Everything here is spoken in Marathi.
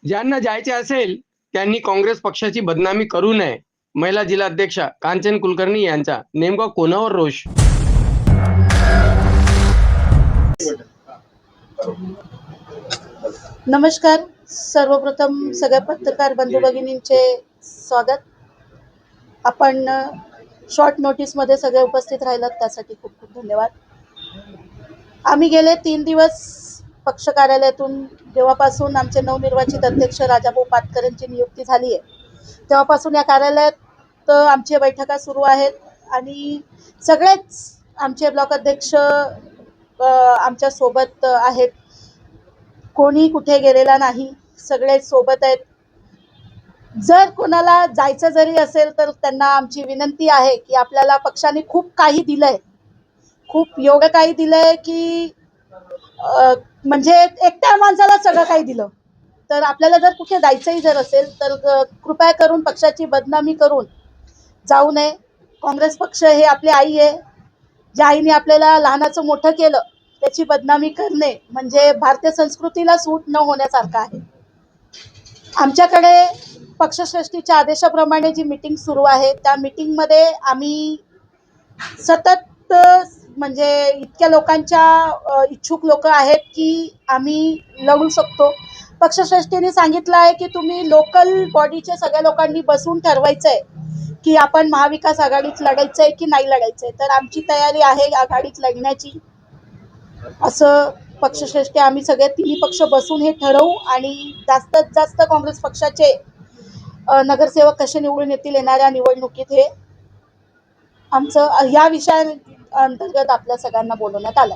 ज्यांना जायचे असेल त्यांनी काँग्रेस पक्षाची बदनामी करू नये. महिला जिल्हाध्यक्षा कांचन कुलकर्णी यांचा नेमका कोणावर रोष? नमस्कार. सर्वप्रथम सगळ्या पत्रकार बंधू भगिनींचे स्वागत. आपण शॉर्ट नोटीसमध्ये सगळे उपस्थित राहिलात त्यासाठी खूप खूप धन्यवाद. आम्ही गेले 3 दिवस पक्ष कार्यालयातून जेव्हापासून आमचे नवनिर्वाचित अध्यक्ष राजाभाऊ पाटकरांची नियुक्ती झाली आहे तेव्हापासून या कार्यालयात आमच्या बैठका सुरू आहेत आणि सगळेच आमचे ब्लॉक अध्यक्ष आमच्या सोबत आहेत. कोणी कुठे गेलेला नाही, सगळे सोबत आहेत. जर कोणाला जायचं जरी असेल तर त्यांना आमची विनंती आहे की आपल्याला पक्षाने खूप काही दिलंय, खूप एवढं काही दिलंय की म्हणजे एकट्या माणसाला सगळं काही दिलं. तर आपल्याला जर कुठे जायचंही जर असेल तर कृपया करून पक्षाची बदनामी करून जाऊ नये. काँग्रेस पक्ष हे आपली आई आहे. ज्या आईने आपल्याला लहानाचं मोठं केलं त्याची बदनामी करणे म्हणजे भारतीय संस्कृतीला सूट न होण्यासारखं आहे. आमच्याकडे पक्षश्रेष्ठीच्या आदेशाप्रमाणे जी मीटिंग सुरू आहे त्या मीटिंगमध्ये आम्ही सतत म्हणजे इतक्या लोकांच्या इच्छुक लोक आहेत की आम्ही लढू शकतो. पक्षश्रेष्ठीने सांगितलं आहे की तुम्ही लोकल बॉडीचे सगळ्या लोकांनी बसून ठरवायचं आहे की आपण महाविकास आघाडीत लढायचं आहे की नाही लढायचं आहे. तर आमची तयारी आहे आघाडीत लढण्याची, असं पक्षश्रेष्ठी आम्ही सगळे तिन्ही पक्ष बसून हे ठरवू आणि जास्तीत जास्त काँग्रेस पक्षाचे नगरसेवक कसे निवडून येतील येणाऱ्या निवडणुकीत हे आमचं या विषया अंतर्गत आपल्या सगळ्यांना बोलवण्यात आलं.